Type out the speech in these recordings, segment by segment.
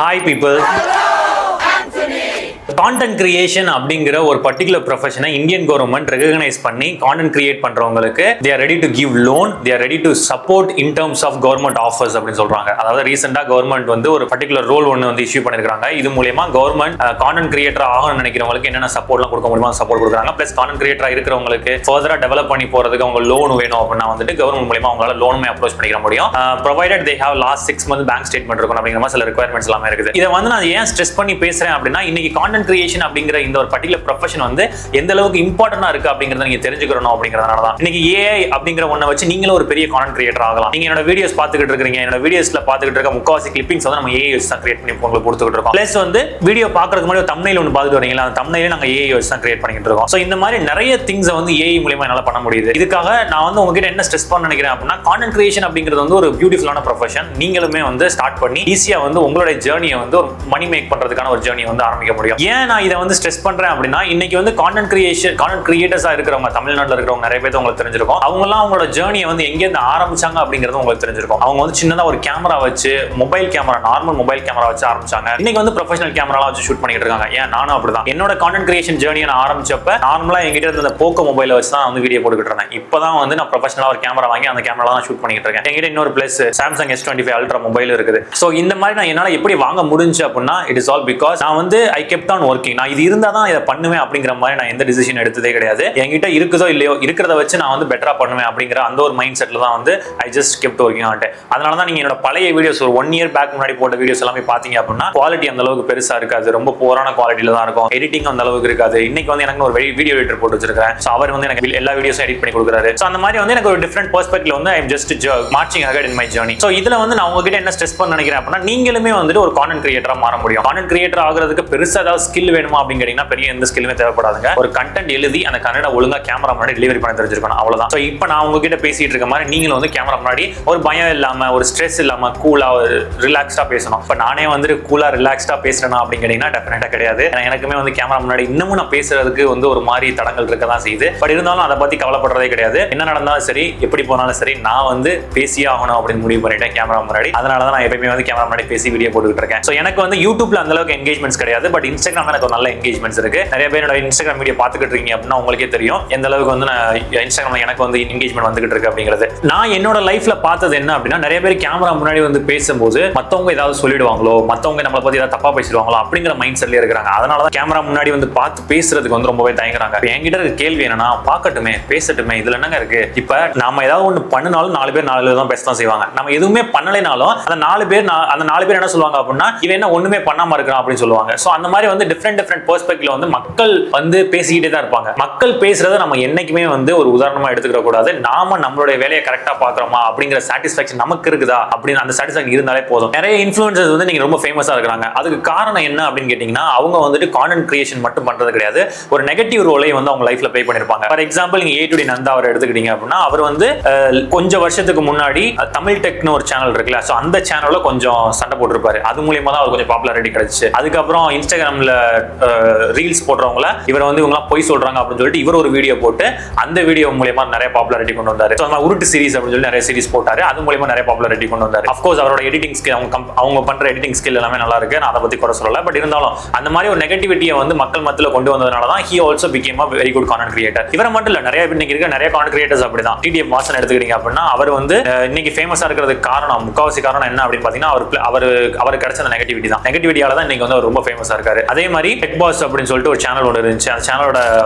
Hi people. Content creation அப்படிங்கிற ஒரு particular ப்ரொஃபஷனை Indian government recognise பண்ணி கான்டென்ட் கிரியேட் பண்றவங்களுக்கு they are ready to give loan, they are ready to support in terms of government offers அப்படின்னு சொல்றாங்க. அதாவது ரீசெண்டா government வந்து ஒரு பர்டிகுலர் ரோல் ஒன்று வந்து இஷ்யூ பண்ணிருக்காங்க. இது மூலமா கவர்மெண்ட் கான்டென்ட் கிரியேட்டர் ஆகணும்னு நினைக்கிறவங்களுக்கு என்னென்ன சப்போர்ட்லாம் கொடுக்க முடியுமோ சப்போர்ட் கொடுக்குறாங்க. பிளஸ் கான்டென்ட் கிரியேட்டரா இருக்கிறவங்களுக்கு ஃபர்தரா டெவலப் பண்ணி போறதுக்கு அவங்க லோன் வேணும் அப்படின்னா வந்துட்டு கவர்மெண்ட் மூலமா அவங்களால லோனுமே அப்ரோச் பண்ணிக்க முடியும். Provided they have last 6 months bank statement இருக்கும் அப்படிங்கிற மாதிரி சில ரிக்வயர்மெண்ட்ஸ் எல்லாமே இருக்குது. இதை வந்து நான் ஏன் ஸ்ட்ரெஸ் பண்ணி பேசுறேன் அப்படின்னா இன்னைக்கு கான்டென்ட் கிரியேஷன் அப்படிங்கிற இந்த ஒரு பர்டிகுலர் ப்ரொஃபஷன் வந்து எந்த அளவுக்கு இம்பார்ட்டன்டா இருக்கு அப்படிங்கறத நீங்க தெரிஞ்சுக்கணும் அப்படிங்கறதுனால தான் இன்னைக்கு AI அப்படிங்கிற ஒண்ண வச்சு நீங்களும் ஒரு பெரிய கான்டென்ட் கிரியேட்டர் ஆகலாம். நீங்க என்னோட வீடியோஸ் பார்த்துக்கிட்டு இருக்கீங்க, என்னோட வீடியோஸ்ல பார்த்துக்கிட்டு இருக்க முக்காவாசி கிளிப்பிங்ஸ் வந்து நம்ம AI வச்சு தான் கிரியேட் பண்ணி உங்களுக்கு கொடுத்துக்கிட்டு இருக்கோம். பிளஸ் வந்து வீடியோ பார்க்கறதுக்கு முன்னாடி ஒரு தம்ப்நெயில் ஒன்று பார்த்துட்டு வரீங்களா, அந்த தம்ப்நெயிலே நாங்க AI வச்சு தான் கிரியேட் பண்ணிட்டு இருக்கோம். ஸோ இந்த மாதிரி நிறைய திங்ஸ் வந்து AI மூலமா என்னால பண்ண முடியுது. இதுக்காக நான் வந்து உங்ககிட்ட என்ன ஸ்ட்ரெஸ் பண்ண நினைக்கிறேன் அப்படின்னா கான்டென்ட் கிரியேஷன் அப்படிங்கிறது வந்து ஒரு பியூட்டிஃபுல்லான ப்ரொஃபஷன். நீங்களுமே வந்து ஸ்டார்ட் பண்ணி ஈஸியா வந்து உங்களுடைய ஜேர்னியை வந்து ஒரு மணி மேக் பண்றதுக்கான ஒரு ஜேர்னியை வந்து ஆரம்பிக்க முடியும். ஏன் நான் இதை வந்து ஸ்ட்ரெஸ் பண்றேன் அப்படின்னா இன்னைக்கு வந்து கான்டென்ட் கிரியேட்டர்ஸா இருக்கிறவங்க தமிழ்நாட்டில் இருக்கிறவங்க நிறைய பேர் உங்களுக்கு தெரிஞ்சிருக்கும். அவங்கலாம் அவங்களோட ஜேர்னியை வந்து எங்கேருந்து ஆரம்பிச்சாங்க அப்படிங்கிறது உங்களுக்கு தெரிஞ்சிருக்கும். அவங்க வந்து சின்னதா ஒரு கேமரா வச்சு நார்மல் மொபைல் கேமரா வச்சு ஆரம்பிச்சாங்க. இன்னைக்கு வந்து ப்ரொஃபஷனல் கேமராலாம் வச்சு ஷூட் பண்ணிட்டு இருக்காங்க. ஏன் நானும் அப்படிதான் என்னோட கான்டென்ட் கிரியேஷன் ஜேர்னியை நான் ஆரம்பிச்சப்ப நார்மலா எங்கிட்ட இருந்த போக்கோ மொபைலை வச்சு தான் வந்து வீடியோ போட்டுக்கிட்டு இருந்தேன். இப்பதான் வந்து நான் ப்ரொஃபஷனலா ஒரு கேமரா வாங்கி அந்த கேமரா தான் ஷூட் பண்ணிட்டு இருக்கேன். எங்கிட்ட இன்னொரு plus Samsung S25 ultra mobile இருக்குது. ஸோ இந்த மாதிரி நான் என்னால எப்படி வாங்க முடிஞ்சு அப்படின்னா இட் இஸ் ஆல் பிகாஸ் நான் வந்து ஐ கெப்ட் ஆன் ஒர்க்கிங். நான் இது இருந்தா தான் இதை பண்ணுவேன் அப்படிங்கிற மாதிரி நான் எந்த டிசிஷன் எடுத்ததே கிடையாது. என்கிட்ட இருக்குதோ இல்லையோ இருக்கிறத வச்சு நான் வந்து பெட்டரா பண்ணுவேன் அப்படிங்கிற அந்த ஒரு மைண்ட் செட்ல தான் வந்து ஐ ஜஸ்ட் கெப்ட் ஒர்க்கிங் ஆன்ட்டேன். அதனால தான் நீங்க என்னோட பழைய வீடியோஸ் ஒரு 1 year பேக் முன்னாடி போட்ட வீடியோஸ் எல்லாமே பாத்தீங்க அப்படின்னா குவாலிட்டி அந்த அளவுக்கு பெருசா இருக்காது, ரொம்ப போரான குவாலிட்டியில தான் இருக்கும். எடிட்டிங் அந்த அளவுக்கு இருக்காது. இன்னைக்கு வந்து எனக்கு ஒரு வீடியோ எடிட்டர் போட்டு வச்சிருக்கேன். ஸோ அவர் வந்து எனக்கு எல்லா வீடியோஸும் எடிட் பண்ணி கொடுக்குறாரு. ஸோ அந்த மாதிரி வந்து எனக்கு ஒரு டிஃப்ரெண்ட் பெர்ஸ்பெக்டிவ்ல வந்து I am just marching ahead in my journey. So இதுல வந்து நான் உங்ககிட்ட என்ன ஸ்ட்ரெஸ் பண்ண நினைக்கிறேன் அப்படின்னா நீங்களுமே வந்துட்டு ஒரு கான்டென்ட் கிரியேட்டரா மாற முடியும். கான்டென்ட் கிரியேட்டர் ஆகிறதுக்கு பெருசா ஏதாவது ஸ்கில் வேணுமா அப்படின்னு கேட்டீங்கன்னா பெரிய எந்த ஸ்கில்லுமே தேவைப்படாதுங்க. ஒரு கண்டென்ட் எழுதி அந்த கண்டென்ட் ஒழுங்கா கேமரா முன்னாடி டெலிவரி பண்ண தெரிஞ்சிருக்கணும், அவ்வளவுதான். ஸோ இப்போ நான் உங்ககிட்ட பேசிட்டு இருக்க மாதிரி நீங்களும் வந்து கேமரா முன்னாடி ஒரு பயம் இல்லாம ஒரு ஸ்ட்ரெஸ் இல்லாம கூலா ரிலாக்ஸ்டா பேசணும். இப்போ நானே வந்து கூலா ரிலாக்ஸ்டா பேசுறேன்னா அப்படின்னு கேட்டீங்கன்னா டெஃபினட்டா கிடையாது. எனக்குமே வந்து கேமரா முன்னாடி இன்னமும் நான் பேசுறதுக்கு வந்து ஒரு மாதிரி தடங்கள் இருக்க தான் செய்யுது. பட் இருந்தாலும் அதை பத்தி கவலைப்படுறதே கிடையாது. என்ன நடந்தாலும் சரி, எப்படி போனாலும் சரி, நான் வந்து பேசியே ஆகணும் அப்படின்னு முடிவு பண்ணிட்டேன் கேமரா முன்னாடி. அதனால தான் நான் எப்பயுமே வந்து கேமரா முன்னாடி பேசி வீடியோ போட்டுக்கிட்டு இருக்கேன். ஸோ எனக்கு வந்து யூடியூப்ல அந்த அளவுக்கு என்கேஜ்மெண்ட்ஸ் கிடையாது. பட் இன்ஸ்டாகிராம்ல எனக்கு ஒரு நல்ல என்கேஜ்மெண்ட்ஸ் இருக்கு. நிறைய பேரோட இன்ஸ்டாகிராம் வீடியோ பார்த்துக்கிட்டு இருக்கீங்க அப்படின்னா உங்களுக்கே தெரியும் எந்த அளவுக்கு வந்து நான் இன்ஸ்டாகிராம்ல எனக்கு வந்து என்கேஜ்மெண்ட் வந்துகிட்டு இருக்கு அப்படிங்கிறது. நான் என்னோட லைஃப்ல பார்த்தது என்ன அப்படின்னா நிறைய பேர் கேமரா முன்னாடி வந்து பேசும்போது மத்தவங்க ஏதாவது சொல்லிடுவாங்களோ, மத்தவங்க நம்மளை பத்தி ஏதாவது தப்பா பேசிடுவாங்களோ அப்படிங்கிற மைண்ட் செட்ல இருக்கிறாங்க. அதனாலதான் கேமரா முன்னாடி வந்து பார்த்து பேசுறதுக்கு வந்து ரொம்பவே தயங்குறாங்க. என்கிட்ட இருக்க கேள்வி என்னன்னா பார்க்கட்டுமே, பேசட்டுமே, இதுல என்னங்க இருக்கு? இப்ப நாம ஏதாவது ஒண்ணு பண்ணினாலும் 4 பேர் 4 தான் பேச தான் செய்வாங்க. நம்ம எதுவுமே பண்ணலைனாலும் அந்த 4 பேர் என்ன சொல்லுவாங்க அப்படின்னா இவன் என்ன ஒண்ணுமே பண்ணாம இருக்கிறான் அப்படின்னு சொல்லுவாங்க. சோ அந்த மாதிரி வந்து டிஃப்ரெண்ட் பெர்ஸ்பெக்டிவ்ல வந்து மக்கள் வந்து பேசிக்கிட்டே தான் இருப்பாங்க. மக்கள் பேசுறத நம்ம என்னைக்குமே வந்து ஒரு உதாரணமா எடுத்துக்கிற கூடாது. நாம நம்மளுடைய வேலையை கரெக்டா பாக்குறோமா அப்படிங்கிற சாட்டிஸ்ஃபேக்ஷன் நமக்கு இருக்குதா அப்படின்னு அந்த சாட்டிஸ்ஃபேக்ஷன் இருந்தாலே போதும். நிறைய இன்ஃப்ளூயன்சர்ஸ் வந்து நீங்க ரொம்ப ஃபேமஸா இருக்காங்க. அதுக்கு காரணம் என்ன அப்படின்னு கேட்டீங்கன்னா அவங்க வந்துட்டு கான்டென்ட் கிரியேஷன் மட்டும் பண்றது கிடையாது, ஒரு நெகட்டிவ் ரோலை வந்து அவங்க லைஃப்ல ப்ளே பண்ணிருப்பாங்க. ஃபார் எக்ஸாம்பிள் நீங்க A2D நந்தா அவர் எடுத்துக்கிட்டீங்க அப்படின்னா அவர் வந்து கொஞ்சம் வருஷத்துக்கு முன்னாடி தமிழ் டெக்னு ஒரு சேனல் இருக்குல்ல, சோ அந்த சேனல்ல கொஞ்சம் சண்டை போட்டிருப்பாரு. அது மூலியமா தான் அவர் கொஞ்சம் பாப்புலாரிட்டி கிடைச்சு. அதுக்கப்புறம் இன்ஸ்டாகிராம்ல ரீல்ஸ் போடுறவங்கள இவர் வந்து இவங்க பொய் சொல்றாங்க அப்படின்னு சொல்லிட்டு இவர் ஒரு வீடியோ போட்டு அந்த வீடியோ மூலமா நிறைய பாப்புலாரிட்டி கொண்டு வந்தாரு. உருட்டு சீரிஸ் அப்படின்னு சொல்லி நிறைய சீரிஸ் போட்டாரு. அது மூலமா நிறைய பாப்புலாரிட்டி கொண்டு வந்தாரு. அஃப்கோர்ஸ் அவரோட எடிட்டிங் ஸ்கில் அவங்க பண்ற எடிட்டிங் ஸ்கில் எல்லாமே நல்லா இருக்கு, நான் அதை பத்தி குறை சொல்லல. பட் இருந்தாலும் அந்த மாதிரி ஒரு நெகட்டிவிட்டியை வந்து மக்கள் மத்தியில கொண்டு வந்ததுனால தான் he also became a very good content creator. இவரை மட்டும் இல்ல, நிறைய இன்னைக்கு இருக்க நிறைய கான்டென்ட் கிரியேட்டர்ஸ் அப்படிதான். TDF வாசன் எடுத்துக்கிட்டீங்க அப்படின்னா அவர் வந்து இன்னைக்கு ஃபேமஸா இருக்கிறதுக்கு காரணம், முக்காவாசி காரணம் என்ன அப்படின்னு பாத்தீங்கன்னா அவருக்கு கிடைச்ச அந்த நெகட்டிவிட்டியால தான் இன்னைக்கு வந்து அவர் ரொம்ப ஃபேமஸா இருக்காரு. அதே மாதிரி டெக் பாஸ் அப்படின்னு சொல்லிட்டு ஒரு சேனல் ஒன்று இருந்துச்சு. அந்த சேனலோட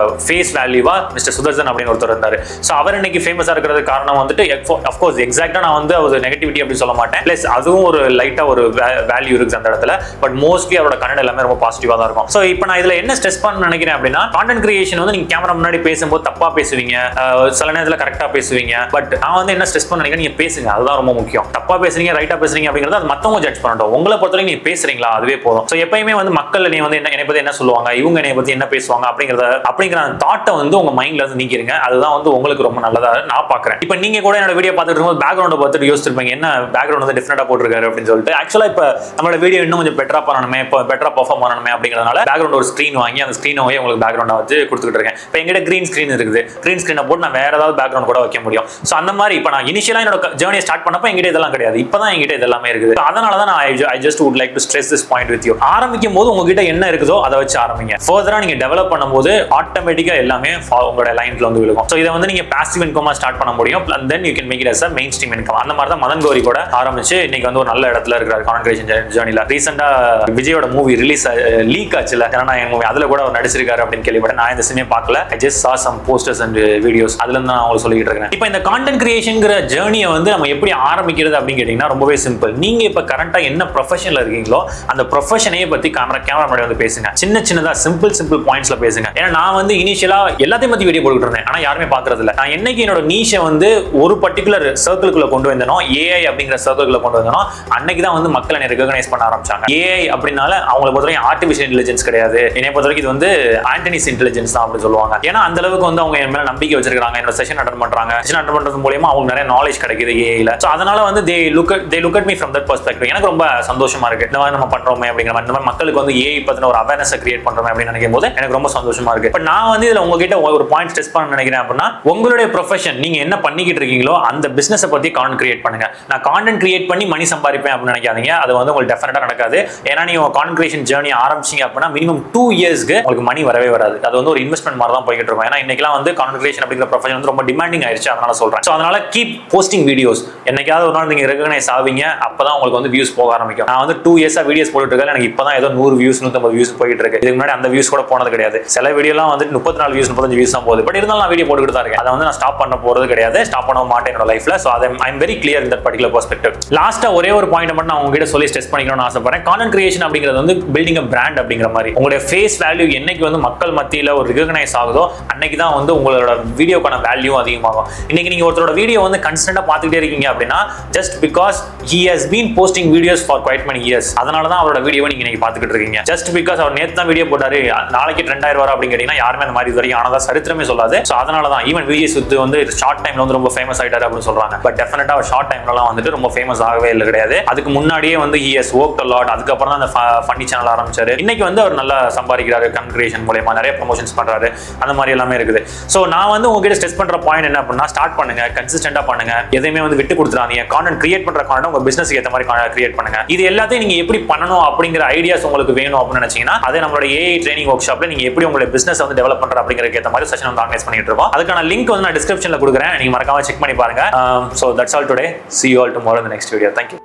ஃபேஸ் வேல்யூவா மிஸ்டர் சுதர்சன் அப்படின்னு ஒருத்தர் இருந்தாரு. ஸோ அவர் இன்னைக்கு ஃபேமஸா இருக்கிறதுக்கு காரணம் வந்துட்டு அஃப்கோர்ஸ் எக்ஸாக்டா நான் வந்து ஒரு நெகட்டிவிட்டி அப்படின்னு சொல்ல மாட்டேன். பிளஸ் அதுவும் ஒரு லைட்டா ஒரு வேல்யூ இருக்கு அந்த இடத்துல. பட் மோஸ்ட்லி அவரோட கண்டென்ட் எல்லாமே ரொம்ப பாசிட்டிவா தான் இருக்கும். ஸோ இப்போ நான் இதுல என்ன ஸ்ட்ரெஸ் பண்ண நினைக்கிறேன் அப்படின்னா கான்டென்ட் கிரியேஷன் வந்து நீங்க கேமரா முன்னாடி பேசும்போது தப்பா பேசுவீங்க, சில நேரத்தில் கரெக்டா பேசுவீங்க. பட் நான் வந்து என்ன ஸ்ட்ரெஸ் பண்ண நினைக்கிறேன், நீங்க பேசுங்க, அதுதான் ரொம்ப முக்கியம். தப்பா பேசுறீங்க ரைட்டா பேசுறீங்க அப்படிங்கிறது அது மத்தவங்க ஜட்ஜ் பண்ணட்டும். உங்களை பொறுத்தவரைக்கும் நீங்க பேசுறீங்களா அதுவே போதும். ஸோ எப்பயுமே வந்து மக்கள் நீ வந்து என்னை பத்தி என்ன சொல்லுவாங்க, இவங்க என்னை பத்தி என்ன பேசுவாங்க அப்படிங்கிற அந்த தாட்டை வந்து உங்க மைண்ட்ல இருந்து நீக்கிருங்க. அதுதான் வந்து உங்களுக்கு ரொம்ப நல்லதா நான் பாக்குறேன். இப்போ நீங்க கூட என்னோட வீடியோ பார்த்துட்டு இருக்கும்போது பேக்ரவுண்ட் பார்த்துட்டு யோசிச்சிருப்பீங்க, என்ன பேக்ரவுண்ட் வந்து டிஃபரெண்டா போட்டிருக்காரு அப்படின்னு சொல்லிட்டு. ஆக்சுவலா இப்போ நம்மளோட வீடியோ இன்னும் கொஞ்சம் பெட்டரா பண்ணணுமே, இப்போ பெட்டரா பெர்ஃபார்ம் பண்ணணுமே அப்படிங்கிறதுனால பேக்ரவுண்ட் ஒரு ஸ்க்ரீன் வாங்கி அந்த ஸ்க்ரீனை உங்களுக்கு பேக்ரவுண்டா வச்சு கொடுத்துட்டு இருக்கேன். இப்போ எங்கிட்ட கிரீன் ஸ்க்ரீன் இருக்குது, கிரீன் ஸ்க்ரீனை போட்டு நான் வேற ஏதாவது பேக்ரவுண்ட் கூட வைக்க முடியும். ஸோ அந்த மாதிரி இப்போ நான் இனிஷியலா என்னோட ஜேர்னியை ஸ்டார்ட் பண்ணப்போ எங்கிட்ட இதெல்லாம் கிடையாது. இப்போதான் எங்கிட்ட இதெல்லாமே இருக்குது. அதனால தான் நான் I just would like to stress this point with you. ஆரம்பிக்கும் போது உங்ககிட்ட என்ன இருக்குதோ அதை வச்சு ஆரம்பிங்க. ஃபர்தரா நீங்க டெவலப் பண்ணும்போது ஆட்டோமேட்டிக்கா எல்லாமே உங்களோட லைன்ல வந்து விழுகும். ஸோ இதை வந்து நீங்க பாசிவ் இன்கமா ஸ்டார்ட் பண்ண முடியும். And then you can make it as a mainstream income. அந்த மாதிரி தான் மதன் கௌரி கூட ஆரம்பிச்சு இன்னைக்கு வந்து ஒரு நல்ல இடத்துல இருக்கிறார் கான்டென்ட் கிரியேஷன் ஜேர்னில. ரீசெண்டா விஜயோட மூவி ரிலீஸ் லீக் ஆச்சுல, ஜனநாயகம் மூவி, அதுல கூட அவர் நடிச்சிருக்காரு அப்படின்னு கேள்விப்பட்டேன். நான் இந்த சினிமா பார்க்கல, I just saw some posters and videos. அதுல இருந்து நான் உங்களுக்கு சொல்லிட்டு இருக்கேன். இப்போ இந்த கான்டென்ட் கிரியேஷன்ங்கிற ஜேர்னியை வந்து நம்ம எப்படி ஆரம்பிக்கிறது அப்படின்னு கேட்டீங்கன்னா ரொம்பவே சிம்பிள். நீங்க இப்ப கரண்டா என்ன ப்ரொஃபஷன்ல இருக்கீங்களோ அந்த ப்ரொஃபஷனையே பத்தி கேமரா முன்னாடி வந்து பேசுங்க. சின்னதா சிம்பிள் பாயிண்ட்ஸ்ல பேசுங்க. ஏன்னா நான் வந்து இனிஷியலா எல்லாத்தையும் பத்தி வீடியோ போட்டுட்டு இருந்தேன், ஆனா யாருமே பாக்குறது இல்ல. நான் என்னைக்கு என்னோட நீஷை வந்து ஒரு பர்டிகுலர் சர்க்கிள்குள்ள கொண்டு வந்தனோ, ஏஐ அப்படிங்கிற சர்க்கிள்குள்ள கொண்டு வந்தனோ, அன்னைக்கு தான் வந்து மக்கள் என்னை ரெகக்னைஸ் பண்ண ஆரம்பிச்சாங்க. ஏஐ அப்படினால அவங்களை பொறுத்தவரைக்கும் ஆர்டிஃபிஷியல் இன்டெலிஜென்ஸ் கிடையாது, என்னை பொறுத்தவரைக்கும் இது வந்து ஆண்டனிஸ் இன்டெலிஜென்ஸ் தான் அப்படின்னு சொல்லுவாங்க. ஏன்னா அந்த அளவுக்கு வந்து அவங்க என் மேல நம்பிக்கை வச்சிருக்காங்க, என்னோட செஷன் அட்டெண்ட் பண்றாங்க. செஷன் அட்டெண்ட் பண்றது மூலமா அவங்களுக்கு நிறைய நாலேஜ் கிடைக்குது ஏஐல. சோ அதனால வந்து they look at me from that perspective. எனக்கு ரொம்ப சந்தோஷமா இருக்கு. இந்த மாதிரி நம்ம பண்றோமே அப்படிங்கிற மாதிரி, இந்த மாதிரி மக்களுக்கு வந்து ஏஐ பத்தின ஒரு அவேர்னஸ் கிரியேட் பண்றோமே அப்படின்னு நினைக்கும் போது எனக்கு ரொம்ப சந்தோஷமா இருக்கு. இப்போ நான் வந்து இதுல உங்ககிட்ட ஒரு பாயிண்ட் ஸ்ட்ரெஸ் பண்ண நினைக்கிறேன் அப்படின்னா, உங்களுடைய ப்ரொஃபஷன் நீங்க என்ன பண்ணிக்கிட்டு இருக்கீங்களோ அந்த பிசினஸ் பத்தி கான்டென்ட் கிரியேட் பண்ணுங்க. நான் கான்டென்ட் கிரியேட் பண்ணி மணி சம்பாதிப்பேன் அப்படின்னு நினைக்காதீங்க. அது வந்து உங்களுக்கு டெஃபினட்டா நடக்காது. ஏன்னா நீங்க கான்டென்ட் கிரியேஷன் ஜேர்னி ஆரம்பிச்சீங்க அப்படின்னா மினிமம் 2 இயர்ஸ்க்கு உங்களுக்கு மணி வரவே வராது. அது வந்து ஒரு இன்வெஸ்ட்மெண்ட் மாதிரி தான் போய்கிட்டு இருக்கும். ஏன்னா இன்னைக்கெல்லாம் வந்து கான்டென்ட் கிரியேஷன் அப்படிங்கிற ப்ரொஃபஷன் வந்து ரொம்ப டிமாண்டிங் ஆயிடுச்சு. அதனால சொல்றேன். ஸோ அதனால கீப் போஸ்டிங் வீடியோஸ். என்னைக்காவது ஒரு நாள் நீங்க ரெகக்னைஸ் ஆவீங்க, அப்பதான் உங்களுக்கு வந்து வியூஸ் போக ஆரம்பிக்கும். நான் வந்து 2 இயர்ஸா வீடியோஸ் போட்டுட்டு இருக்கேன், எனக்கு இப்பதான் ஏதோ 100 வியூஸ் 150 வியூஸ் போயிட்டு இருக்கு. இதுக்கு முன்னாடி அந்த வியூஸ் கூட போனது கிடையாது. சில வீடியோலாம் வந்து 34 வியூஸ் 35 வியூஸ் தான் போகுது. பட் இருந்தாலும் நான் வீடியோ போட்டுக்கிட்டு தான் இருக்கேன். அதை வந்து நான் ஸ்டாப் பண்ண போறது கிடையாது, ஸ்டாப் பண்ண மாட்டேன் என்னோட லைஃப்ல. So I am very clear in that particular perspective. லாஸ்டா ஒரே ஒரு பாயிண்ட் மட்டும் நான் உங்ககிட்ட சொல்லி ஸ்ட்ரெஸ் பண்ணிக்கணும்னு ஆசைப்படுறேன். கான்டென்ட் கிரியேஷன் அப்படிங்கிறது வந்து பில்டிங் அ பிராண்ட் அப்படிங்கிற மாதிரி. உங்களுடைய ஃபேஸ் வேல்யூ என்னைக்கு வந்து மக்கள் மத்தியில ஒரு ரெகக்னைஸ் ஆகுதோ அன்னைக்கு தான் வந்து உங்களோட வீடியோக்கான வேல்யூ அதிகமாகும். இன்னைக்கு நீங்க ஒருத்தரோட வீடியோ வந்து கன்ஸ்டன்டா பார்த்துக்கிட்டே இருக்கீங்க அப்படின்னா just because he has been posting videos for quite many years. அதனால தான் அவரோட வீடியோவை நீங்க இன்னைக்கு பார்த்துக்கிட்டு இருக்கீங்க. ஜஸ்ட் பிகாஸ் அவர் நேத்து தான் வீடியோ போட்டாரு, நாளைக்கு ட்ரெண்ட் ஆயிரம் அப்படின்னு கேட்டீங்கன்னா யாருமே அந்த மாதிரி இது வரைக்கும் ஆனதா சரித்திரமே சொல்லாது. ஸோ அதனால தான் ஈவன் விஜய் சுத்து வந்து ஷார்ட் டைம்ல வந்து ரொம்ப ஃபேமஸ் ஆயிட்டாரு அப்படின்னு சொல்றாங்க. பட் டெஃபினட்டா அவர் ஷார்ட் டைம்லலாம் வந்துட்டு ரொம்ப ஃபேமஸ் ஆகவே இல்லை கிடையாது. அதுக்கு முன்னாடியே வந்து he has worked a lot. அதுக்கப்புறம் தான் அந்த ஃபன்னி சேனல் ஆரம்பிச்சாரு. இன்னைக்கு வந்து அவர் நல்லா சம்பாதிக்கிறாரு கான்டென்ட் கிரியேஷன் மூலமா, நிறைய ப்ரமோஷன்ஸ் பண்றாரு. அந்த மாதிரி எல்லாமே இருக்குது. ஸோ நான் வந்து உங்ககிட்ட ஸ்ட்ரெஸ் பண்ற பாயிண்ட் என்ன அப்படின்னா, ஸ்டார்ட் பண்ணுங்க, கன்சிஸ்டன்டா பண்ணுங்க, எதையுமே வந்து விட்டு கொடுத்துறாதீங்க. கான்டென்ட் கிரியேட் பண்ற கான்டென்ட் உங்க பிசினஸ்க்கு ஏற்ற மாதிரி கிரியேட் பண்ணுங்க. இது எல்லாத்தையும் நீங்க எப்படி பண்ணணும் அப்படிங்கிற ஐடியாஸ் உங்களுக்கு வேணும் அப்படின்னு நினைச்சீங்கன்னா அதே நம்மளோட ஏஐ ட்ரைனிங் ஒர்க் ஷாப்ல நீங்க எப்படி உங்களுடைய பிசினஸ் வந்து டெவலப் பண்ற அப்படிங்கிறதுக்கு ஏற்ற மாதிரி செஷன் வந்து ஆர்கனைஸ் பண்ணிட்டு இருக்கோம். அதுக்கான லிங்க் வந்து நான் டிஸ்கிரிப்ஷன்ல கொடுக்குறேன், நீங்க மறக்காம செக் பண்ணி பாருங்க. So that's all today. See you all tomorrow in the next video. Thank you.